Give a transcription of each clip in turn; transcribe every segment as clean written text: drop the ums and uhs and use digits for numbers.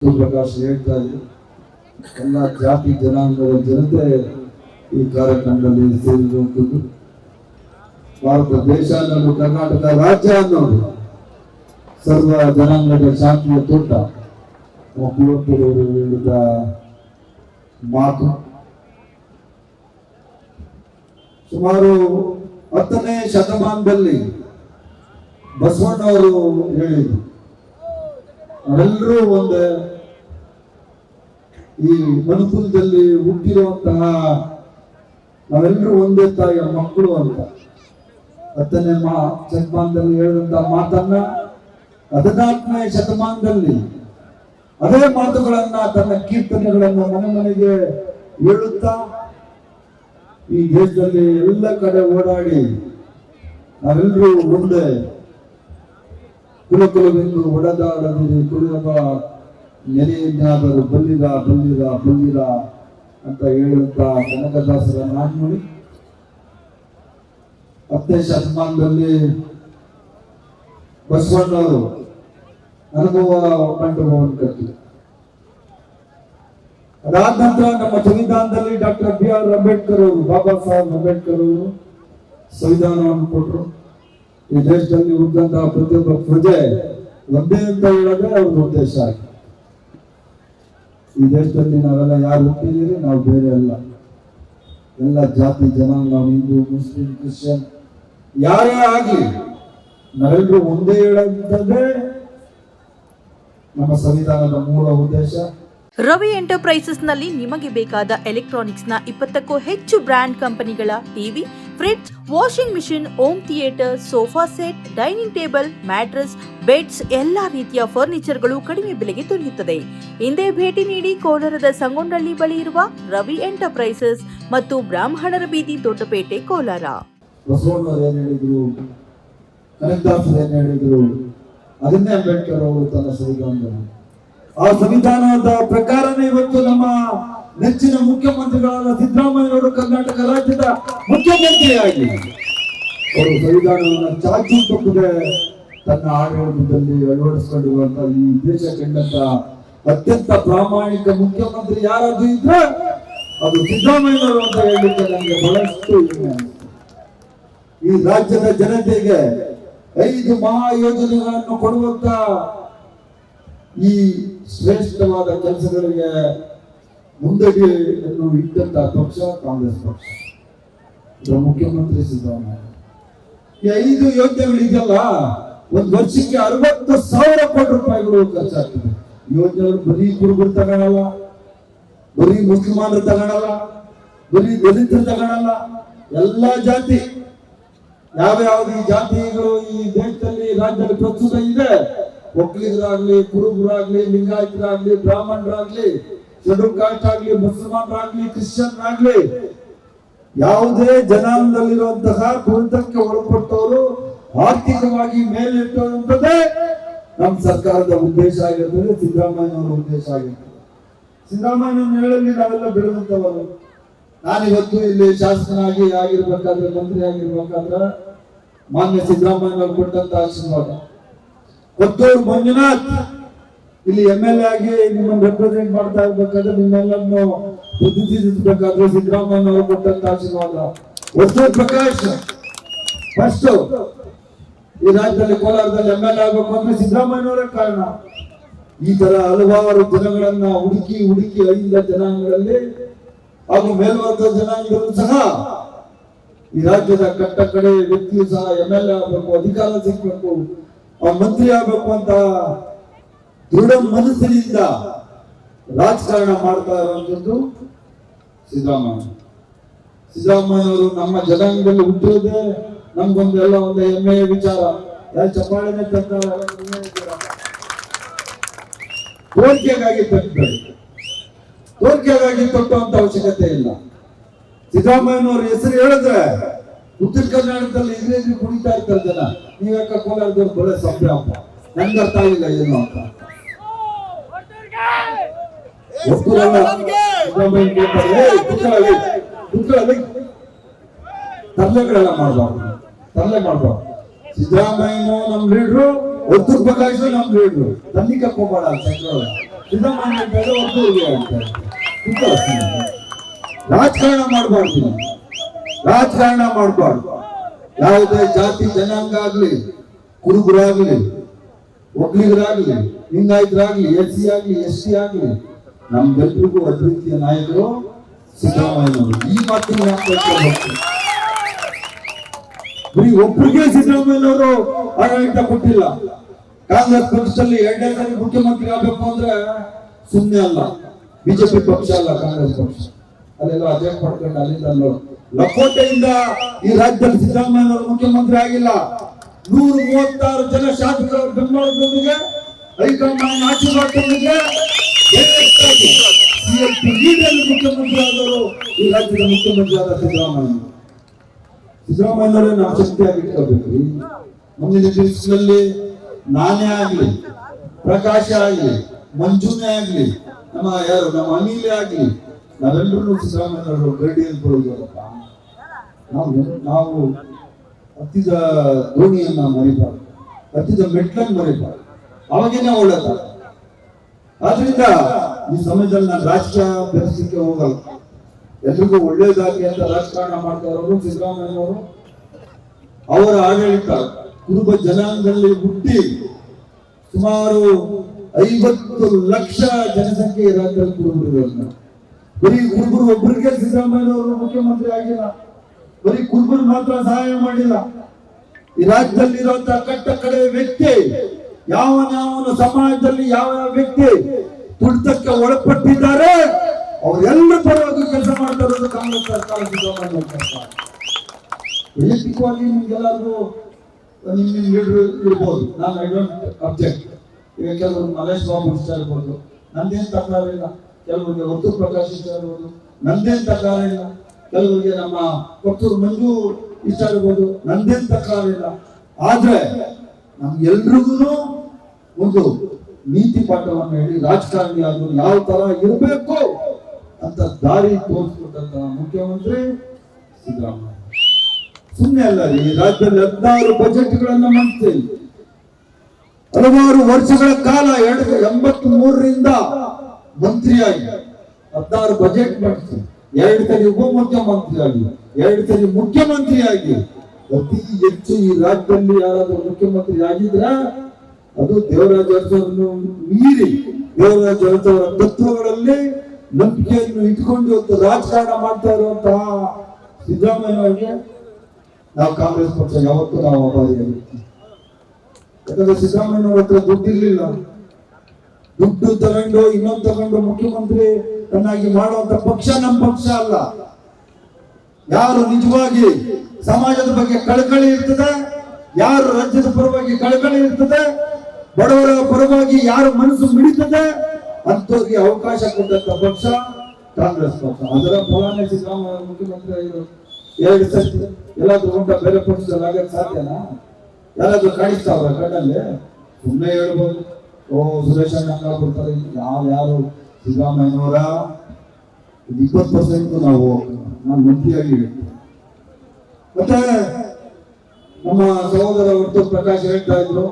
ಪ್ರಕಾಶ್ ಹೇಳ್ತಾ ಇದ್ರು, ಎಲ್ಲ ಜಾತಿ ಜನಾಂಗದ ಜನತೆ ಈ ಕಾರ್ಯಕ್ರಮದಲ್ಲಿ ಸೇರಿರುವಂಥದ್ದು. ಭಾರತ ದೇಶ ಅನ್ನೋದು, ಕರ್ನಾಟಕ ರಾಜ್ಯ ಅನ್ನೋದು ಸರ್ವ ಜನಾಂಗದ ಶಾಂತಿಯ ತೋಟ. ಕುವೆಂಪುರವರು ಹೇಳಿದ ಮಾತು ಸುಮಾರು 10ನೇ ಶತಮಾನದಲ್ಲಿ ಬಸವಣ್ಣವರು ಹೇಳಿದ್ರು, ನಾವೆಲ್ಲರೂ ಒಂದೇ, ಈ ಮನುಕುಲದಲ್ಲಿ ಹುಟ್ಟಿರುವಂತಹ ನಾವೆಲ್ಲರೂ ಒಂದೇ ತಾಯಿಯ ಮಕ್ಕಳು ಅಂತ 10ನೇ ಶತಮಾನದಲ್ಲಿ ಹೇಳಿದಂತಹ ಮಾತನ್ನ 14ನೇ ಶತಮಾನದಲ್ಲಿ ಅದೇ ಮಾತುಗಳನ್ನ ತನ್ನ ಕೀರ್ತನೆಗಳನ್ನು ಮನೆ ಮನೆಗೆ ಹೇಳುತ್ತಾ ಈ ದೇಶದಲ್ಲಿ ಎಲ್ಲ ಕಡೆ ಓಡಾಡಿ ನಾವೆಲ್ಲರೂ ಒಂದೇ, ಕುಲಕುಲವೆಂದು ಒಡೆದಾಡದಿರಿ, ಕುಲವ ನೆನೆಯನ್ನಾದರೂ ಬಲ್ಲಿರ ಬಲ್ಲಿರ ಬಲ್ಲಿರ ಅಂತ ಹೇಳುತ್ತಾ ಕನಕದಾಸರ ನಾಣ್ಣುಡಿ 10ನೇ ಶತಮಾನದಲ್ಲಿ ಬಸವಣ್ಣವರು ಅನುಭವ ಕಂಡುಭವನ್ ಕಟ್ಟಿ. ಅದಾದ ನಂತರ ನಮ್ಮ ಸಂವಿಧಾನದಲ್ಲಿ ಡಾಕ್ಟರ್ BR ಅಂಬೇಡ್ಕರ್ ಅವರು, ಬಾಬಾ ಸಾಹೇಬ್ ಅಂಬೇಡ್ಕರ್ ಅವರು ಸಂವಿಧಾನವನ್ನು ಕೊಟ್ಟರು. ಈ ದೇಶದಲ್ಲಿ ಉಳಿದಂತಹ ಪ್ರತಿಯೊಬ್ಬ ಪ್ರಜೆ ಒಂದೇ ಅಂತ ಹೇಳೋದೇ ಅವ್ರ ಉದ್ದೇಶ ಆಗಿದೆ. ಈ ದೇಶದಲ್ಲಿ ನಾವೆಲ್ಲ ಯಾರು ಹುಟ್ಟಿದ್ದೀರಿ, ನಾವು ಬೇರೆ ಅಲ್ಲ, ಎಲ್ಲ ಜಾತಿ ಜನಾಂಗ, ಹಿಂದೂ ಮುಸ್ಲಿಂ ಕ್ರಿಶ್ಚಿಯನ್ ಯಾರೇ ಆಗ್ಲಿ ನಾವೆಲ್ಲರೂ ಒಂದೇ ಹೇಳೋದೇ ನಮ್ಮ ಸಂವಿಧಾನದ ಮೂಲ ಉದ್ದೇಶ. ರವಿ ಎಂಟರ್ಪ್ರೈಸಸ್ ನಲ್ಲಿ ನಿಮಗೆ ಬೇಕಾದ ಎಲೆಕ್ಟ್ರಾನಿಕ್ಸ್ ನ 20ಕ್ಕೂ ಹೆಚ್ಚು ಬ್ರಾಂಡ್ ಕಂಪನಿಗಳ TV, fridge, washing machine, home theatre, sofa set, dining table, mattress, beds, ಎಲ್ಲಾ ರೀತಿಯ ಫರ್ನಿಚರ್ಗಳು ಕಡಿಮೆ ಬೆಲೆಗೆ ದೊರೆಯುತ್ತದೆ. ಹಿಂದೆ ಭೇಟಿ ನೀಡಿ ಕೋಲಾರದ ಸಂಗೊಂಡಳ್ಳಿ ಬಳಿ ಇರುವ ರವಿ ಎಂಟರ್ಪ್ರೈಸಸ್ ಮತ್ತು ಬ್ರಾಹ್ಮಣರ ಬೀದಿ, ದೊಡ್ಡಪೇಟೆ, ಕೋಲಾರ. ಬಸವಣ್ಣವರು ಏನ್ ಹೇಳಿದ್ರು, ಕನಕದಾಸರು ಏನ್ ಹೇಳಿದ್ರು, ಅದನ್ನೇ ಅಂಬೇಡ್ಕರ್ ಅವರು ತನ್ನ ಸಂವಿಧಾನದಲ್ಲಿ, ಆ ಸಂವಿಧಾನದ ಪ್ರಕಾರನೇ ಇವತ್ತು ನಮ್ಮ ನೆಚ್ಚಿನ ಮುಖ್ಯಮಂತ್ರಿಗಳಾದ ಸಿದ್ದರಾಮಯ್ಯನವರು ಕರ್ನಾಟಕ ರಾಜ್ಯದ ಮುಖ್ಯಮಂತ್ರಿಯಾಗಿ ಅವರು ಸಂವಿಧಾನವನ್ನು ಚಾಚು ತಪ್ಪದೆ ತನ್ನ ಆಡಳಿತದಲ್ಲಿ ಅಳವಡಿಸಿಕೊಂಡಿರುವಂತಹ ಈ ದೇಶ ಕಂಡಂತ ಅತ್ಯಂತ ಪ್ರಾಮಾಣಿಕ ಮುಖ್ಯಮಂತ್ರಿ ಯಾರಾದ್ರೂ ಇದ್ರೆ ಅದು ಸಿದ್ದರಾಮಯ್ಯನವರು ಅಂತ ಹೇಳಲಿಕ್ಕೆ ನನಗೆ ಬಹಳಷ್ಟು ಹೆಮ್ಮೆ. ಈ ರಾಜ್ಯದ ಜನತೆಗೆ 5 ಮಹಾ ಯೋಜನೆಗಳನ್ನು ಕೊಡುವಂತ ಈ ಶ್ರೇಷ್ಠವಾದ ಕೆಲಸಗಳಿಗೆ ಮುಂದಡಿಯನ್ನು ಇಟ್ಟಂತ ಪಕ್ಷ ಕಾಂಗ್ರೆಸ್ ಪಕ್ಷ. ಇದರ ಮುಖ್ಯಮಂತ್ರಿ ಸಿದ್ದರಾಮಯ್ಯ. ಈ 5 ಯೋಜನೆಗಳು ಇದೆಯಲ್ಲ, ಒಂದು ವರ್ಷಕ್ಕೆ 60,000 ಕೋಟಿ ರೂಪಾಯಿಗಳು ಖರ್ಚಾಗ್ತದೆ. ಯೋಜನೆಗಳು ಬರೀ ಕುರುಬರು ತಗೊಳಲ್ಲ, ಬರೀ ಮುಸ್ಲಿಮಾನರು ತಗೊಳಲ್ಲ, ಬರೀ ದಲಿತರು ತಗೊಳಲ್ಲ, ಎಲ್ಲಾ ಜಾತಿ ಯಾವ್ಯಾವ್ದು ಈ ಜಾತಿಗಳು ಈ ದೇಶದಲ್ಲಿ ರಾಜ್ಯದಲ್ಲಿ ಪ್ರಸ್ತುತ ಇದೆ, ಒಕ್ಕಲಿಗರಾಗ್ಲಿ, ಕುರುಬರಾಗ್ಲಿ, ಲಿಂಗಾಯತರಾಗ್ಲಿ, ಬ್ರಾಹ್ಮಣರಾಗ್ಲಿ, ಶೆಡ್ಯೂಲ್ ಕಾಸ್ಟ್ ಆಗ್ಲಿ, ಮುಸಲ್ಮಾನರಾಗ್ಲಿ, ಕ್ರಿಶ್ಚಿಯನ್ರಾಗ್ಲಿ, ಯಾವುದೇ ಜನಾಂಗದಲ್ಲಿರುವಂತಹ ತುಳಿತಕ್ಕೆ ಒಳಪಟ್ಟವರು ಆರ್ಥಿಕವಾಗಿ ಮೇಲಿಟ್ಟಂಥದ್ದೇ ನಮ್ಮ ಸರ್ಕಾರದ ಉದ್ದೇಶ ಆಗಿರ್ತದೆ, ಸಿದ್ದರಾಮಯ್ಯನವರ ಉದ್ದೇಶ ಆಗಿರ್ತದೆ. ಸಿದ್ದರಾಮಯ್ಯನ ಹೇಳಲಿ ನಾವೆಲ್ಲ ಬೆಳೆದಂತವರು. ನಾನಿವತ್ತು ಇಲ್ಲಿ ಶಾಸಕನಾಗಿ ಆಗಿರ್ಬೇಕಾದ್ರೆ, ಮಂತ್ರಿ ಆಗಿರ್ಬೇಕಾದ್ರೆ ಮಾನ್ಯ ಸಿದ್ದರಾಮಯ್ಯನವರು ಕೊಟ್ಟಂತ ಆಶೀರ್ವಾದ. ಕೊತ್ತೂರು ಮಂಜುನಾಥ್ ಇಲ್ಲಿ MLA ಆಗಿ ನಿಮ್ಮನ್ನು ರೆಪ್ರೆಸೆಂಟ್ ಮಾಡ್ತಾ ಇರ್ಬೇಕಾದ್ರೆ, ನಿಮ್ಮೆಲ್ಲರನ್ನು ಪ್ರತಿನಿಧಿಸಬೇಕಾದ್ರೆ ಸಿದ್ದರಾಮಯ್ಯನವರು ಕೊಟ್ಟಂತ ಆಶೀರ್ವಾದ. ಹೊಸೂರು ಪ್ರಕಾಶ್ ಫಸ್ಟ್ ಈ ರಾಜ್ಯದಲ್ಲಿ ಕೋಲಾರದಲ್ಲಿ MLA ಆಗಬೇಕು ಅಂದ್ರೆ ಸಿದ್ದರಾಮಯ್ಯನವರೇ ಕಾರಣ. ಈ ತರ ಹಲವಾರು ಜನಗಳನ್ನ ಹುಡುಕಿ 5 ಜನಾಂಗಗಳಲ್ಲಿ ಹಾಗೂ ಮೇಲ್ವರ್ಗದ ಜನಾಂಗದಲ್ಲೂ ಸಹ ಈ ರಾಜ್ಯದ ಕಟ್ಟ ಕಡೆ ವ್ಯಕ್ತಿಯು ಸಹ MLA ಆಗಬೇಕು, ಅಧಿಕಾರ ಸಿಗ್ಬೇಕು, ಮಂತ್ರಿ ಆಗಬೇಕು ಅಂತ ದೃಢ ಮನಸ್ಸಿನಿಂದ ರಾಜಕಾರಣ ಮಾಡ್ತಾ ಇರುವಂತದ್ದು ಸಿದ್ದರಾಮಯ್ಯ. ಸಿದ್ದರಾಮಯ್ಯವರು ನಮ್ಮ ಜನಾಂಗದಲ್ಲಿ ಹುಟ್ಟಿರೋದೇ ನಮ್ಗೊಂದು ಎಲ್ಲ ಒಂದು ಹೆಮ್ಮೆಯ ವಿಚಾರ. ಯಾರು ಚಪ್ಪಾಳೆನೆ ತಂತಾರೆ, ತೋರಿಕೆಗಾಗಿ ತಂದಿದ್ದಾರೆ, ತೋರಿಕೆಗಾಗಿ ತೊಟ್ಟುವಂತ ಅವಶ್ಯಕತೆ ಇಲ್ಲ. ಸಿದ್ದರಾಮಯ್ಯನವ್ರ ಹೆಸರು ಹೇಳಿದ್ರೆ ಉತ್ತರ ಕರ್ನಾಟಕದಲ್ಲಿ ಇದ್ರೇಜಿ ಕುಡಿತಾ ಇರ್ತಾರೆ ಜನ. ನೀವ್ಯಾಕ ಕೋಲಾರದವ್ರು ಬಳೆ ಸಭ್ಯ ಅಪ್ಪ, ನನ್ಗೆ ಅರ್ಥ ಆಗಿಲ್ಲ ಏನು ಅಂತ. ತರಲೆಗಳೆಲ್ಲ ಮಾಡಬಾರ್ದು, ತರಲೆ ಮಾಡಬಾರ್ದು. ಸಿದ್ದರಾಮಯ್ಯನೂ ನಮ್ ಲೀಡ್ರು, ಹೊತ್ತೂರು ಪ್ರಕಾಶ್ ನಮ್ ಲೀಡ್ರು, ತನ್ನಿಕ್ಕೆ ಹೋಗ್ಬೇಡ. ಸಿದ್ದರಾಮಯ್ಯ ಅಂತಾರೆ, ಒಬ್ಬರಿಗೆ ಅಂತಾರೆ. ರಾಜಕಾರಣ ಮಾಡಬಾರ್ದು, ರಾಜಕಾರಣ ಮಾಡಬಾರ್ದು. ಯಾವುದೇ ಜಾತಿ ಜನಾಂಗ ಆಗ್ಲಿ, ಕುರುಬರಾಗ್ಲಿ, ಒಕ್ಕಲಿಗರಾಗ್ಲಿ, ಲಿಂಗಾಯತರಾಗ್ಲಿ, SC ಆಗ್ಲಿ, ST ಆಗ್ಲಿ, ನಮ್ಗೆಲ್ರಿಗೂ ಅಭಿವೃದ್ಧಿಯ ನಾಯಕರು ಸಿದ್ದರಾಮಯ್ಯನವರು. ಈ ಮಾತಿನ ಬರೀ ಒಬ್ಬರಿಗೆ ಸಿದ್ದರಾಮಯ್ಯನವರು ಆಡಳಿತ ಕೊಟ್ಟಿಲ್ಲ. ಕಾಂಗ್ರೆಸ್ ಪಕ್ಷದಲ್ಲಿ 2ನೇ ಬಾರಿ ಮುಖ್ಯಮಂತ್ರಿ ಆಗಬೇಕು ಅಂದ್ರೆ ಸುಮ್ಮನೆ ಅಲ್ಲ. ಬಿಜೆಪಿ ಪಕ್ಷ ಅಲ್ಲ, ಕಾಂಗ್ರೆಸ್ ಪಕ್ಷ. ಅಲ್ಲೆಲ್ಲ ಅಜೆಂಟ್ ಮಾಡ್ಕೊಂಡು ಅಲ್ಲಿಂದ ಲಕೋಟೆಯಿಂದ ಈ ರಾಜ್ಯದಲ್ಲಿ ಸಿದ್ದರಾಮಯ್ಯನವರು ಮುಖ್ಯಮಂತ್ರಿ ಆಗಿಲ್ಲ. 136 ಜನ ಶಾಸಕರ ಬೆಂಬಲದೊಂದಿಗೆ, ಹೈಕಮಾಂಡ್ ಆಶೀರ್ವಾದದೊಂದಿಗೆ ಮುಖ್ಯಮಂತ್ರಿ ಆದವರು ಈ ರಾಜ್ಯದ ಮುಖ್ಯಮಂತ್ರಿ ಆದ ಸಿದ್ದರಾಮಯ್ಯನವರೇ ನಾವು ಶಕ್ತಿಯಾಗಿ ಇಟ್ಕೋಬೇಕ್ರಿ. ಮುಂದಿನ ದಿವಸದಲ್ಲಿ ನಾನೇ ಆಗ್ಲಿ, ಪ್ರಕಾಶ ಆಗ್ಲಿ, ಮಂಜುನೇ ಆಗ್ಲಿ, ನಮ್ಮ ಅನಿಲೇ ಆಗ್ಲಿ, ನಾವೆಲ್ಲರೂ ಸಿದ್ದರಾಮಯ್ಯನವರು ಗಡಿಯಲ್ಲಿ ಬರುವುದಪ್ಪ. ನಾವು ಹತ್ತಿದ ದೋಣಿಯನ್ನ ಮರಿಬಾರ್ದು, ಹತ್ತಿದ ಮೆಟ್ಲನ್ನು ಮರಿಬಾರ್ದು, ಅವಾಗೇನೆ ಒಳ್ಳೇದ. ಆದ್ರಿಂದ ಈ ಸಮಯದಲ್ಲಿ ನಾನು ರಾಜಕೀಯ ಬೆರೆಸಲಿಕ್ಕೆ ಹೋಗಲ್ಲ. ಎಲ್ರಿಗೂ ಒಳ್ಳೇದಾಗಿ ಅಂತ ರಾಜಕಾರಣ ಮಾಡ್ತಾ ಇರೋರು ಸಿದ್ದರಾಮಯ್ಯನವರು. ಅವರ ಆಡಳಿತ ಕುರುಬ ಜನಾಂಗದಲ್ಲಿ ಹುಟ್ಟಿ ಸುಮಾರು 50 ಲಕ್ಷ ಜನಸಂಖ್ಯೆ ರಾಜ್ಯದಲ್ಲಿ ಕುರುಬರು. ಬರೀ ಕುರುಬರು ಒಬ್ಬರಿಗೆ ಸಿದ್ದರಾಮಯ್ಯನವರು ಮುಖ್ಯಮಂತ್ರಿ ಆಗಿಲ್ಲ, ಬರೀ ಕುರುಬರು ಮಾತ್ರ ಸಹಾಯ ಮಾಡಿಲ್ಲ. ಈ ರಾಜ್ಯದಲ್ಲಿ ಇರುವಂತಹ ಕಟ್ಟ ಕಡೆ ವ್ಯಕ್ತಿ ಯಾವನ ಸಮಾಜದಲ್ಲಿ ಯಾವ ವ್ಯಕ್ತಿ ತುಳಿತಕ್ಕೆ ಒಳಪಟ್ಟಿದ್ದಾರೆ ಅವರೆಲ್ಲ ಪರವಾಗಿ ಕೆಲಸ ಮಾಡ್ತಾ ಇರೋದು ಕಾಂಗ್ರೆಸ್ ಸರ್ಕಾರ, ಸಿದ್ದರಾಮಯ್ಯ ಸರ್ಕಾರ. ವೈಯಕ್ತಿಕವಾಗಿ ನಿಮ್ಗೆಲ್ಲರಿಗೂ ನಿಮ್ ಲೀಡರ್ ಇರ್ಬೋದು, ನಾನು ಐ ಡೋಂಟ್ ಅಬ್ಜೆಕ್ಟ್. ಈಗ ಕೆಲವರು ಮಲೇಶ್ ಬಾಬು ಇಷ್ಟ ಇರ್ಬೋದು, ನಂದೇನ್ ತಕರಾರಿಲ್ಲ. ಕೆಲವರಿಗೆ ವರ್ತೂರ್ ಪ್ರಕಾಶ್ ಇಷ್ಟ ಇರ್ಬೋದು, ನಂದೇನ್ ತಕರಾರಿಲ್ಲ. ಕೆಲವರಿಗೆ ನಮ್ಮ ಕೊತ್ತೂರು ಮಂಜು ಇಷ್ಟ ಇರ್ಬೋದು, ನಂದೇನ್ ತಕರಾರಿಲ್ಲ. ಆದ್ರೆ ನಮ್ಗೆಲ್ರಿಗೂ ಒಂದು ನೀತಿ ಪಾಠವನ್ನು ಹೇಳಿ ರಾಜಕಾರಣಿ ಆದ್ರು ಯಾವ ತರ ಇರಬೇಕು ಅಂತ ದಾರಿ ತೋರಿಸ್ಕೊಟ್ಟಂತ ಮುಖ್ಯಮಂತ್ರಿ ಸಿದ್ದರಾಮಯ್ಯ. ಸುಮ್ಮನೆ ಅಲ್ಲ, ಈ ರಾಜ್ಯದಲ್ಲಿ 16 ಬಜೆಟ್ಗಳನ್ನ ಮಂಡಿಸಿ ಹಲವಾರು ವರ್ಷಗಳ ಕಾಲ 83ರಿಂದ ಮಂತ್ರಿಯಾಗಿ 16 ಬಜೆಟ್ ಮಂಡಿಸಿ 2 ಸರಿ ಉಪಮುಖ್ಯಮಂತ್ರಿಯಾಗಿ 2 ಸರಿ ಮುಖ್ಯಮಂತ್ರಿಯಾಗಿ ಅತಿ ಹೆಚ್ಚು ಈ ರಾಜ್ಯದಲ್ಲಿ ಯಾರಾದ್ರೂ ಮುಖ್ಯಮಂತ್ರಿ ಆಗಿದ್ರೆ ಅದು ದೇವರಾಜ ಅರಸರನ್ನು ಮೀರಿ ದೇವರಾಜ ಅರಸರ ತತ್ವಗಳಲ್ಲಿ ನಂಬಿಕೆಯನ್ನು ಇಟ್ಕೊಂಡು ಇವತ್ತು ರಾಜಕಾರಣ ಮಾಡ್ತಾ ಇರುವಂತಹ ಸಿದ್ದರಾಮಯ್ಯನವರಿಗೆ ನಾವು ಕಾಂಗ್ರೆಸ್ ಪಕ್ಷ ಯಾವತ್ತೂ ನಾವು ಅಭಾರಿಯಾಗಿರ್ತೀವಿ. ಯಾಕಂದ್ರೆ ಸಿದ್ದರಾಮಯ್ಯನವ್ರ ಹತ್ರ ದುಡ್ಡಿರ್ಲಿಲ್ಲ. ದುಡ್ಡು ತಗೊಂಡು ಇನ್ನೊಂದು ತಗೊಂಡು ಮುಖ್ಯಮಂತ್ರಿ ತನ್ನಾಗಿ ಮಾಡುವಂತ ಪಕ್ಷ ನಮ್ಮ ಪಕ್ಷ ಅಲ್ಲ. ಯಾರು ನಿಜವಾಗಿ ಸಮಾಜದ ಬಗ್ಗೆ ಕಳಕಳಿ ಇರ್ತದೆ, ಯಾರು ರಾಜ್ಯದ ಪರವಾಗಿ ಕಳಕಳಿ ಇರ್ತದೆ, ಬಡವರ ಪರವಾಗಿ ಯಾರು ಮನಸ್ಸು ಮಿಡಿತದೆ ಅಂತವ್ರಿಗೆ ಅವಕಾಶ ಕೊಟ್ಟಂತ ಪಕ್ಷ ಕಾಂಗ್ರೆಸ್ ಪಕ್ಷ. ಅದರ ಫಲನೇ ಸಿದ್ದರಾಮಯ್ಯ ಮುಖ್ಯಮಂತ್ರಿ ಆಗಿರೋದು. 2 ಸತಿ ಎಲ್ಲಾದ್ರೂ ಉಂಟ ಬೇರೆ ಪಕ್ಷದಲ್ಲಿ ಆಗಕ್ಕೆ ಸಾಧ್ಯನಾ? ಯಾರಾದ್ರೂ ಕಾಣಿಸ್ತಾವ್ರ ಕಣ್ಣಲ್ಲಿ? ಸುಮ್ಮನೆ ಹೇಳ್ಬೋದು, ಓ ಸುರೇಶ್ ಅಣ್ಣ ಕೊಡ್ತಾರೆ. ಯಾರು ಸಿದ್ದರಾಮಯ್ಯನವರ 20% ನಾನು ಮಂತ್ರಿಯಾಗಿ ಹೇಳ್ತೇನೆ. ಮತ್ತೆ ನಮ್ಮ ಸಹೋದರ ವರ್ತೂರ್ ಪ್ರಕಾಶ್ ಹೇಳ್ತಾ ಇದ್ರು,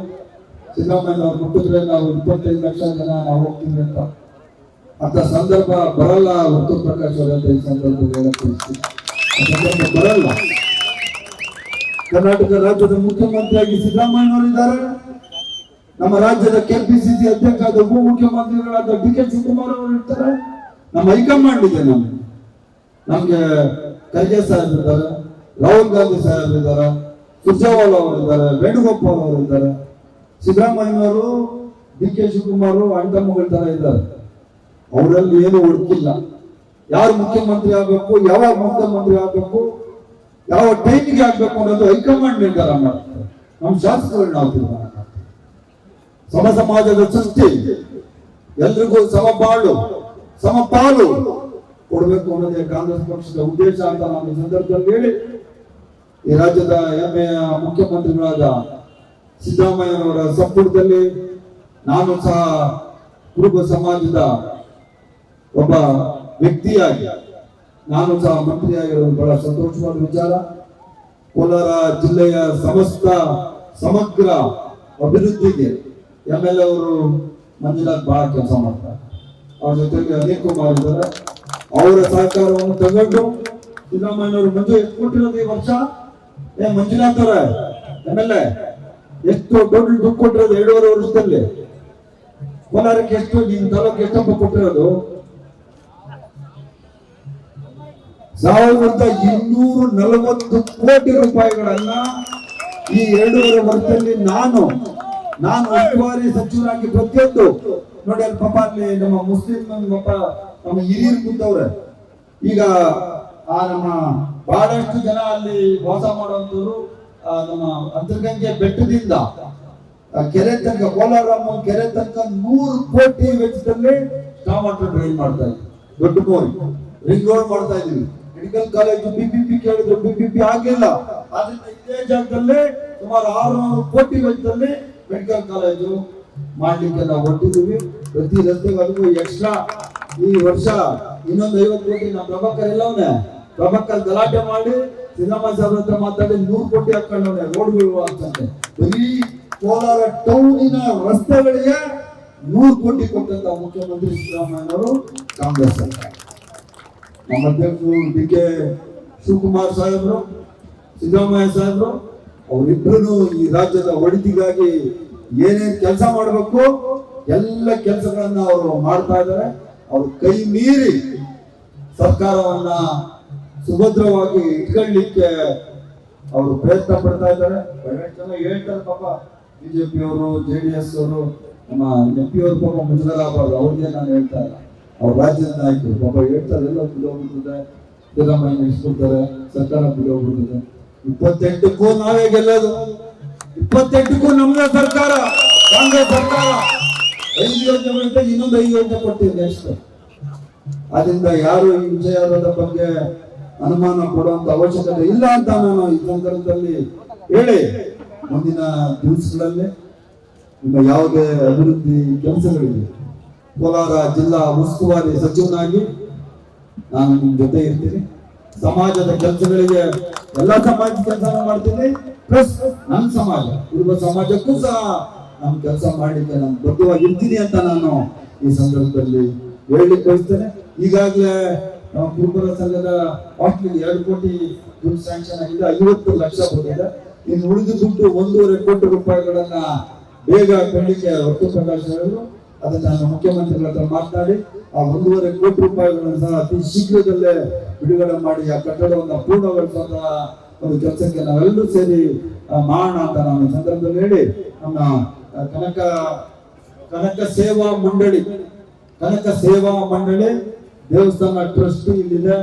ಸಿದ್ದರಾಮಯ್ಯನವ್ರು ಮುಟ್ಟಿದ್ರೆ ನಾವು 25 ಲಕ್ಷ ಜನ ನಾವು ಹೋಗ್ತೀವಿ ಅಂತ. ಅಂತ ಸಂದರ್ಭ ಬರಲ್ಲ ವರ್ತೂರ್ ಪ್ರಕಾಶ್ ಅವರ ಈ ಸಂದರ್ಭದಲ್ಲಿ ಹೇಳಕ್ಕೆ ಬರಲ್ಲ. ಕರ್ನಾಟಕ ರಾಜ್ಯದ ಮುಖ್ಯಮಂತ್ರಿಯಾಗಿ ಸಿದ್ದರಾಮಯ್ಯನವರಿದ್ದಾರೆ. ನಮ್ಮ ರಾಜ್ಯದ KPCC ಅಧ್ಯಕ್ಷ ಉಪಮುಖ್ಯಮಂತ್ರಿಗಳಾದ DK ಶಿವಕುಮಾರ್ ಅವರು ಇರ್ತಾರೆ. ನಮ್ಮ ಹೈಕಮಾಂಡ್ ಇದೆ. ನಮ್ಗೆ ಖರ್ಗೆ ಸಾಹೇಬ್ ಇದ್ದಾರೆ, ರಾಹುಲ್ ಗಾಂಧಿ ಸಾಹೇಬ್ ಇದ್ದಾರೆ, ಸುರ್ಜೇವಾಲ ಅವರು ಇದ್ದಾರೆ, ವೇಣುಗೋಪಾಲ್ ಅವರು ಇದ್ದಾರೆ. ಸಿದ್ದರಾಮಯ್ಯನವರು DK ಶಿವಕುಮಾರ್ ಅಣ್ತಮ್ಮಗಳ ತರ ಇದ್ದಾರೆ. ಅವರಲ್ಲಿ ಏನು ಹುಡುಕಿಲ್ಲ. ಯಾರು ಮುಖ್ಯಮಂತ್ರಿ ಆಗ್ಬೇಕು, ಯಾವಾಗ ಮುಖ್ಯಮಂತ್ರಿ ಆಗ್ಬೇಕು, ಯಾವ ಟೈಮಿಗೆ ಆಗ್ಬೇಕು ಅನ್ನೋದು ಹೈಕಮಾಂಡ್ ನಿರ್ಧಾರ ಮಾಡ್ತಾರೆ. ನಮ್ಮ ಶಾಸಕರು ನಾವು ತೀರ್ಮಾನ ಮಾಡ್ತೀವಿ. ಸಮಾಜದ ಸೃಷ್ಟಿ, ಎಲ್ರಿಗೂ ಸಮಬಾಳು ಸಮಪಾಲು ಕೊಡಬೇಕು ಅನ್ನೋದೇ ಕಾಂಗ್ರೆಸ್ ಪಕ್ಷದ ಉದ್ದೇಶ ಅಂತ ನಾನು ಈ ಸಂದರ್ಭದಲ್ಲಿ ಹೇಳಿ, ಈ ರಾಜ್ಯದ ಹೆಮ್ಮೆಯ ಮುಖ್ಯಮಂತ್ರಿಗಳಾದ ಸಿದ್ದರಾಮಯ್ಯನವರ ಸಂಪುಟದಲ್ಲಿ ನಾನು ಸಹ ಕುರುಬ ಸಮಾಜದ ಒಬ್ಬ ವ್ಯಕ್ತಿಯಾಗಿ ನಾನು ಸಹ ಮಂತ್ರಿಯಾಗಿರೋದು ಬಹಳ ಸಂತೋಷವಾದ ವಿಚಾರ. ಕೋಲಾರ ಜಿಲ್ಲೆಯ ಸಮಗ್ರ ಅಭಿವೃದ್ಧಿಗೆ MLA ಅವರು ಮಂಜುನಾಥ್ ಬಹಳ ಕೆಲಸ ಮಾಡ್ತಾರೆ. ಅವ್ರ ಜೊತೆಗೆ ಅನಿಲ್ ಕುಮಾರ್ ಇದ್ದಾರೆ. ಅವರ ಸಹಕಾರವನ್ನು ತಗೊಂಡು ಸಿದ್ದರಾಮಯ್ಯನವರು ಮಂಜು ಎಷ್ಟು ಕೊಟ್ಟಿರೋದು ಈ ವರ್ಷ? ಮಂಜುನಾಥ್ ಅವರ MLA ಎಷ್ಟು ದೊಡ್ಡ ದುಡ್ಡು ಕೊಟ್ಟಿರೋದು 2.5 ವರ್ಷದಲ್ಲಿ? ಕೋಲಾರಕ್ಕೆ ಎಷ್ಟು, ನಿಮ್ ತಾಲೂಕು ಎಷ್ಟಪ್ಪ ಕೊಟ್ಟಿರೋದು? 1240 ಕೋಟಿ ರೂಪಾಯಿಗಳನ್ನ ಈ 2.5 ವರ್ಷದಲ್ಲಿ ನಾನು ಉಸ್ತುವಾರಿ ಸಚಿವರಾಗಿ ಪ್ರತಿಯೊಂದು ನೋಡಿ. ಅಲ್ಲಿ ಪಾಪ ಅಲ್ಲಿ ನಮ್ಮ ಮುಸ್ಲಿಂ ಪಾಪ ನಮ್ಮ ಹಿರಿಯರು ಕೂತವ್ರೆ. ಈಗ ನಮ್ಮ ಬಹಳಷ್ಟು ಜನ ಅಲ್ಲಿ ವಾಸ ಮಾಡುವಂತವ್ರು ನಮ್ಮ ಅಂತರ್ಗಂಗೆ ಬೆಟ್ಟದಿಂದ ಕೆರೆ ತನಕ, ಕೋಲಾರ ಕೆರೆ ತನಕ 100 ಕೋಟಿ ವೆಚ್ಚದಲ್ಲಿ ಟೊಮಾಟೊ ಡ್ರೈನ್ ಮಾಡ್ತಾ ಇದ್ವಿ. ದೊಡ್ಡ ಬೋರಿ ರಿಂಗ್ ರೋಡ್ ಮಾಡ್ತಾ ಇದೀವಿ. ಮೆಡಿಕಲ್ ಕಾಲೇಜು BBP ಕೇಳಿದ್ರು, BBP ಆಗಿಲ್ಲ. ಆದ್ರಿಂದ ಇದೇ ಜಾಗದಲ್ಲಿ ಸುಮಾರು 600 ಕೋಟಿ ವೆಚ್ಚದಲ್ಲಿ ಮೆಡಿಕಲ್ ಕಾಲೇಜು ಮಾಡ್ಲಿಕ್ಕೆ ನಾವು ಹೊರಟಿದ್ದೀವಿ. ಪ್ರತಿ ರಸ್ತೆಗೂ ಅದಕ್ಕೂ ಎಕ್ಸ್ಟ್ರಾ ಈ ವರ್ಷ ಇನ್ನೊಂದು 50 ಕೋಟಿ ನಮ್ಮ ಪ್ರಭಾಕರ್ ಎಲ್ಲವನ್ನೇ ಪ್ರಭಾಕರ್ ಗಲಾಟೆ ಮಾಡಿ ಸಿದ್ದರಾಮಯ್ಯ ಸಾಹೇಬ್ರ ಹತ್ರ ಮಾತಾಡಿ 100 ಕೋಟಿ ಹಾಕೊಂಡವನೆ ರೋಡ್ಗಳು ಅಂತಂತೆ. ಬರೀ ಕೋಲಾರ ಟೌನಿನ ರಸ್ತೆಗಳಿಗೆ 100 ಕೋಟಿ ಕೊಟ್ಟಂತ ಮುಖ್ಯಮಂತ್ರಿ ಸಿದ್ದರಾಮಯ್ಯನವರು, ಕಾಂಗ್ರೆಸ್ ಸರ್ಕಾರ. ನಮ್ಮ ಅಧ್ಯಕ್ಷರು DK ಶಿವಕುಮಾರ್ ಸಾಹೇಬ್ರು, ಸಿದ್ದರಾಮಯ್ಯ ಸಾಹೇಬ್ರು, ಅವರಿಬ್ಬರು ಈ ರಾಜ್ಯದ ಒಳಿತಿಗಾಗಿ ಏನೇನ್ ಕೆಲಸ ಮಾಡಬೇಕು ಎಲ್ಲ ಕೆಲಸಗಳನ್ನ ಅವರು ಮಾಡ್ತಾ ಇದ್ದಾರೆ. ಅವ್ರ ಕೈ ಮೀರಿ ಸರ್ಕಾರವನ್ನ ಸುಭದ್ರವಾಗಿ ಇಟ್ಕೊಳ್ಳಿಕ್ಕೆ ಅವರು ಪ್ರಯತ್ನ ಪಡ್ತಾ ಇದ್ದಾರೆ. ಜನ ಹೇಳ್ತಾರೆ ಪಾಪ, BJP ಅವರು, JDS ಅವರು, ನಮ್ಮ MP ಅವರು ಪಾಪ ಮುಜುಗರಾಗಬಾರ್ದು, ಅವ್ರಿಗೆ ನಾನು ಹೇಳ್ತಾ ಇಲ್ಲ. ಅವ್ರ ರಾಜ್ಯದ ನಾಯಕರು ಪಾಪ ಹೇಳ್ತಾರೆ, ಎಲ್ಲ ಬಿಡೋಗ್ಬಿಡ್ತದೆ, ಸಿದ್ದರಾಮಯ್ಯ ಇಸ್ಕೊಡ್ತಾರೆ, ಸರ್ಕಾರ ಬಿಡೋಗ್ಬಿಡ್ತದೆ. 28ಕ್ಕೂ ನಾವೇ ಗೆಲ್ಲೋದು, 28ಕ್ಕೂ ನಮ್ದೇ ಸರ್ಕಾರ, ಕಾಂಗ್ರೆಸ್ ಸರ್ಕಾರ. 5 ಯೋಜನೆ ಬರುತ್ತೆ, ಇನ್ನೊಂದು 5 ಯೋಜನೆ ಕೊಡ್ತೀವಿ ನೆಕ್ಸ್ಟ್. ಆದ್ರಿಂದ ಯಾರು ಈ ವಿಷಯದ ಬಗ್ಗೆ ಅನುಮಾನ ಪಡುವಂತ ಅವಶ್ಯಕತೆ ಇಲ್ಲ ಅಂತ ನಾನು ಈ ಸಂದರ್ಭದಲ್ಲಿ ಹೇಳಿ, ಮುಂದಿನ ದಿವಸಗಳಲ್ಲಿ ನಿಮ್ಮ ಯಾವುದೇ ಅಭಿವೃದ್ಧಿ ಕೆಲಸಗಳಿದೆ, ಕೋಲಾರ ಜಿಲ್ಲಾ ಉಸ್ತುವಾರಿ ಸಚಿವನಾಗಿ ನಾನು ನಿಮ್ ಜೊತೆ ಇರ್ತೀನಿ. ಸಮಾಜದ ಕೆಲಸಗಳಿಗೆ ಎಲ್ಲ ಸಮಾಜದ ಕೆಲಸ ಮಾಡ್ತೀನಿ, ಪ್ಲಸ್ ನನ್ನ ಸಮಾಜ ಕುರುಬ ಸಮಾಜಕ್ಕೂ ಸಹ ನಾನು ಕೆಲಸ ಮಾಡಲಿಕ್ಕೆ ನಾನು ಬದ್ಧವಾಗಿರ್ತೀನಿ ಅಂತ ನಾನು ಈ ಸಂದರ್ಭದಲ್ಲಿ ಹೇಳಲಿಕ್ಕೆ ಬಯಸ್ತೇನೆ. ಈಗಾಗಲೇ ನಮ್ಮ ಕುರುಬರ ಸಂಘದ ಹಾಸ್ಟೆಲ್ಗೆ 2 ಕೋಟಿ ದುಡ್ಡು ಸ್ಯಾಂಕ್ಷನ್ ಆಗಿದೆ, 50 ಲಕ್ಷ ಬಂದಿದೆ. ಇನ್ನು ಉಳಿದ ದುಡ್ಡು 1.5 ಕೋಟಿ ರೂಪಾಯಿಗಳನ್ನ ಬೇಗ ಕೊಡಲಿಕ್ಕೆ ಹೊತ್ತು ಪ್ರಕಾಶ್ ಹೇಳಿದ್ರು. ಅದನ್ನ ನಾನು ಮುಖ್ಯಮಂತ್ರಿಗಳ ಹತ್ರ ಮಾತನಾಡಿ ಆ 1.5 ಕೋಟಿ ರೂಪಾಯಿಗಳನ್ನು ಸಹ ಅತಿ ಶೀಘ್ರದಲ್ಲೇ ಬಿಡುಗಡೆ ಮಾಡಿ ಆ ಕಟ್ಟಡವನ್ನು ಪೂರ್ಣಗೊಳಿಸುವಂತಹ ಒಂದು ಕೆಲಸಕ್ಕೆ ನಾವೆಲ್ಲರೂ ಸೇರಿ ಮಾಡೋಣ ಅಂತ ನಾನು ಈ ಸಂದರ್ಭದಲ್ಲಿ ಹೇಳಿ, ನಮ್ಮ ಕನಕ ಸೇವಾ ಮಂಡಳಿ ದೇವಸ್ಥಾನ ಟ್ರಸ್ಟ್ ಇಲ್ಲಿದೆ.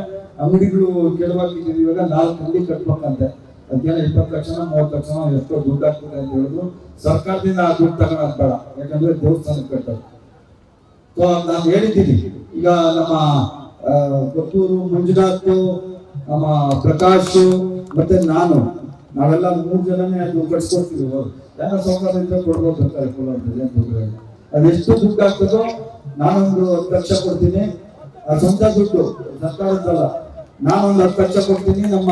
ಅಂಗಡಿಗಳು ಕೆಡವಾಗಿದ್ದೀವಿ, ಇವಾಗ 4 ಅಂಗಡಿ ಕಟ್ಬೇಕಂತೆ. ಅದಕ್ಕೆಲ್ಲ 20 ಲಕ್ಷ 30 ಲಕ್ಷ ಎಷ್ಟೋ ದುಡ್ಡು ಆಗ್ತದೆ ಅಂತ ಹೇಳಿದ್ರು. ಸರ್ಕಾರದಿಂದ ಆ ದುಡ್ಡು ತಗೊಳೋದು ಬೇಡ, ಯಾಕಂದ್ರೆ ದೇವಸ್ಥಾನಕ್ಕೆ ಕಟ್ಟೋದು. ಸೊ ನಾನು ಹೇಳಿದ್ದೀನಿ, ಈಗ ನಮ್ಮ ಕೊತ್ತೂರು ಮಂಜುನಾಥ್, ನಮ್ಮ ಪ್ರಕಾಶ್ ಮತ್ತೆ ನಾವೆಲ್ಲ 3 ಜನನೇ ಅದು ಕಟ್ಸ್ಕೊಡ್ತೀವಿ. ಯಾರ ಸೌಕರ್ಯದಿಂದ ಕೊಡ್ಬೇಕಾದ್ರೆ ಕೋಲಾರದಲ್ಲಿ ಅದೆಷ್ಟು ದುಡ್ಡು ಆಗ್ತದೋ ನಾನೊಂದು 10 ಲಕ್ಷ ಕೊಡ್ತೀನಿ, ಸ್ವಂತ ದುಡ್ಡು ಸರ್ಕಾರದ್ದಲ್ಲ. ನಾನೊಂದು 10 ಲಕ್ಷ ಕೊಡ್ತೀನಿ, ನಮ್ಮ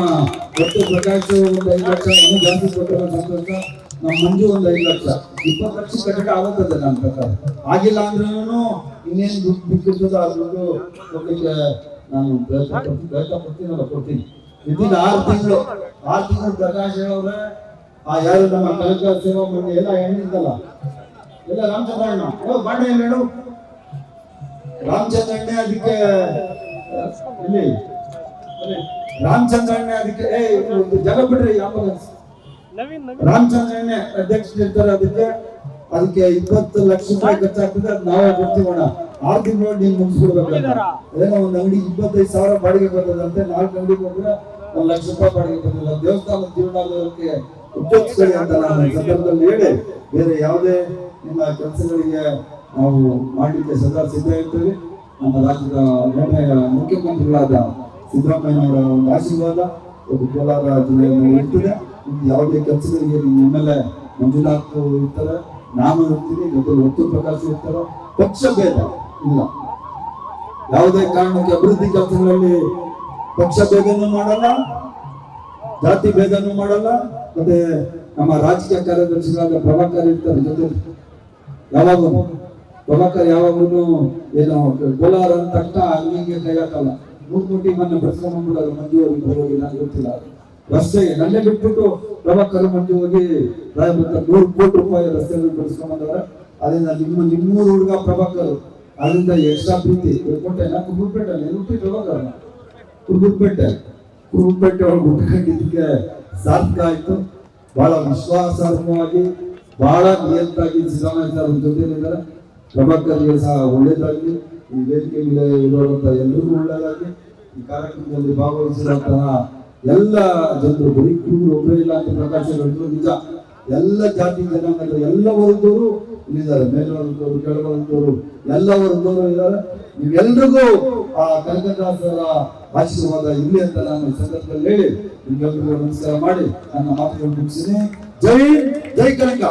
ಒಟ್ಟು ಪ್ರಕಾಶ್ ಒಂದು 5 ಲಕ್ಷ, ಇನ್ನೂ ಜಾಸ್ತಿ ಕೊಟ್ಟಿರೋ ಸಂತೋಷ. ನಮ್ಮ ಮಂಜು ಒಂದು 5 ಲಕ್ಷ, 20 ಲಕ್ಷ ಕಟ್ಟಕ್ಕೆ ಆಗುತ್ತದೆ ನನ್ನ ಪ್ರಕಾರ. ಆಗಿಲ್ಲ ಅಂದ್ರೂ ಇನ್ನೇನು ದುಡ್ಡು ಬಿಟ್ಟಿರ್ತದೋ ಆ ದುಡ್ಡು ಕೊಡ್ಲಿಕ್ಕೆ ನಾನು ಪ್ರಯತ್ನ ಕೊಡ್ತೀನಿ. ವಿದಿನ್ 6 ತಿಂಗಳು ಪ್ರಕಾಶ್ ಹೇಳೋರೆ ಯಾರು ನಮ್ಮ ಕನಕ ಸೇವಾ ಮಂಡಳಿ ಎಲ್ಲ ಹೆಣ್ಣಿದ್ದಲ್ಲ, ಎಲ್ಲ ರಾಮಚಂದ್ರಣ್ಣ ಬಾಂಡೆ ಹೇಳು, ರಾಮಚಂದ್ರಣ್ಣ ಅದಕ್ಕೆ ಇಲ್ಲಿ ರಾಮಚಂದ್ರಣ್ಣ ಅದಕ್ಕೆ ಜಗ ಬಿಡ್ರಿ ಆಂಬುಲೆನ್ಸ್ ರಾಮಚಂದ್ರಣ್ಣ ಅಧ್ಯಕ್ಷರಿರ್ತಾರೆ. ಅದಕ್ಕೆ 20 ಲಕ್ಷ ರೂಪಾಯಿ ಖರ್ಚಾಗ್ತದೆ, ಅದು ನಾವೇ ಕೊಡ್ತೀವಣ್ಣ. 6 ತಿಂಗಳು ನೀನು ಮುಗಿಸ್ಬಿಡ್ಬೇಕಂತ. ಏನೋ ಒಂದು ಅಂಗಡಿ 25,000 ಬಾಡಿಗೆ ಬರ್ತದಂತೆ, 4 ಅಂಗಡಿ ಹೋದ್ರೆ 1 ಲಕ್ಷ ರೂಪಾಯಿ ಬಾಡಿಗೆ ಬರ್ತದಿಲ್ಲ. ದೇವಸ್ಥಾನದ ಜೀವನಕ್ಕೆ ಉಪಯೋಗಿಸ್ಕೊಳ್ಳಿ ಅಂತ ನಾನು ಈ ಸಂದರ್ಭದಲ್ಲಿ ಹೇಳಿ, ಬೇರೆ ಯಾವುದೇ ನಿಮ್ಮ ಕೆಲಸಗಳಿಗೆ ನಾವು ಮಾಡಲಿಕ್ಕೆ ಸದಾ ಸಿದ್ಧ ಇರ್ತೀವಿ. ನಮ್ಮ ರಾಜ್ಯದ ಮುಖ್ಯಮಂತ್ರಿಗಳಾದ ಸಿದ್ದರಾಮಯ್ಯನವರ ಒಂದು ಆಶೀರ್ವಾದ ಒಂದು ಕೋಲಾರ ಜಿಲ್ಲೆಯಲ್ಲಿ ಇರ್ತದೆ. ಯಾವುದೇ ಕೆಲಸಗಳಿಗೆ ನಿಮ್ಮೆಲ್ಲ ಮಂಜುನಾಥ್ ಇರ್ತಾರೆ, ನಾನು ಇರ್ತೀನಿ, ಜೊತೆ ಹೊತ್ತು ಪ್ರಕಾಶ್ ಇರ್ತಾರೆ. ಪಕ್ಷ ಭೇದ ಇಲ್ಲ, ಯಾವುದೇ ಕಾರಣಕ್ಕೆ ಅಭಿವೃದ್ಧಿ ಕೆಲಸಗಳಲ್ಲಿ ಪಕ್ಷ ಭೇದನೂ ಮಾಡಲ್ಲ, ಜಾತಿ ಭೇದನೂ ಮಾಡಲ್ಲ. ಮತ್ತೆ ನಮ್ಮ ರಾಜಕೀಯ ಕಾರ್ಯದರ್ಶಿಗಳಾದ ಪ್ರಭಾಕರ್ ಇರ್ತಾರೆ ಜೊತೆ ಯಾವಾಗೂ ಪ್ರಭಾಕರ್ ಯಾವಾಗಲೂ ಏನು ಕೋಲಾರ ಅಂದ ತಕ್ಷಣ ಹಂಗೆ ಕೈ ಹಾಕಲ್ಲ. 3 ಕೋಟಿ ಮೊನ್ನೆ ಬರ್ಸ್ಕೊಂಡ್ಬಿಡೋದು ಮಂಜು ಹೋಗಿ ನನಗೆ ಗೊತ್ತಿಲ್ಲ. ರಸ್ತೆಗೆ ನನ್ನೇ ಬಿಟ್ಬಿಟ್ಟು ಪ್ರಭಾಕರ್ ಮಂಜು ಹೋಗಿ ರಾಯಭದ್ರ 100 ಕೋಟಿ ರೂಪಾಯಿ ರಸ್ತೆಗಳು ಬರ್ಸ್ಕೊಂಡ್ಬಂದವ್ರೆ. ಅದರಿಂದ ನಿಮ್ಮೂರು ಹುಡುಗ ಪ್ರಭಾಕರ್, ಅದರಿಂದ ಎಕ್ಸ್ಟ್ರಾ ಪ್ರೀತಿ ಕೊಟ್ಟೆ. ನಾ ಕುರುಬುಪೇಟೆ ಹುಟ್ಟಿ ಪ್ರಭಾಕರ್, ಕುರುಬುಪೇಟೆ ಒಳಗೆ ಹುಟ್ಕೊಂಡಿದ್ದಕ್ಕೆ ಸಾರ್ಥಕ ಆಯ್ತು. ಬಹಳ ವಿಶ್ವಾಸಾರ್ಹವಾಗಿ ಬಹಳ ನಿಯತ್ತಾಗಿ ಸಿದ್ದರಾಮಯ್ಯ ಸರ್ ಜೊತೆಲಿದ್ದಾರೆ. ಪ್ರಭಾಕರ್ಗೆ ಸಹ ಒಳ್ಳೇದಾಗಲಿ, ಈ ವೇದಿಕೆ ಮೇಲೆ ಇರುವಂತಹ ಎಲ್ಲರಿಗೂ ಒಳ್ಳೇದಾಗಲಿ. ಈ ಕಾರ್ಯಕ್ರಮದಲ್ಲಿ ಭಾಗವಹಿಸಿದಂತಹ ಎಲ್ಲ ಜನರು, ಬರೀ ಕುರುಬರು ಒಬ್ಬರೇ ಇಲ್ಲ ಅಂತ ಪ್ರಕಾಶ ಹೇಳಿದ್ರು. ನಿಜ, ಎಲ್ಲ ಜಾತಿ ಜನಾಂಗದ ಎಲ್ಲ ವರ್ಗದವರು ಇಲ್ಲಿದ್ದಾರೆ. ಮೇಲ್ವರ್ಗದವರು, ಕೆಳವರ್ಗದವರು, ಎಲ್ಲ ವರ್ಗದವರು ಇದ್ದಾರೆ. ನೀವೆಲ್ರಿಗೂ ಆ ಕನಕದಾಸರ ಆಶೀರ್ವಾದ ಇರಲಿ ಅಂತ ನಾನು ಈ ಸಂದರ್ಭದಲ್ಲಿ ಹೇಳಿ ನಿಮ್ಗೆಲ್ರಿಗೂ ನಮಸ್ಕಾರ ಮಾಡಿ ನನ್ನ ಮಾತುಗಳನ್ನು ಮುಗಿಸಿದ್ದೀನಿ. ಜೈ ಕನಕ.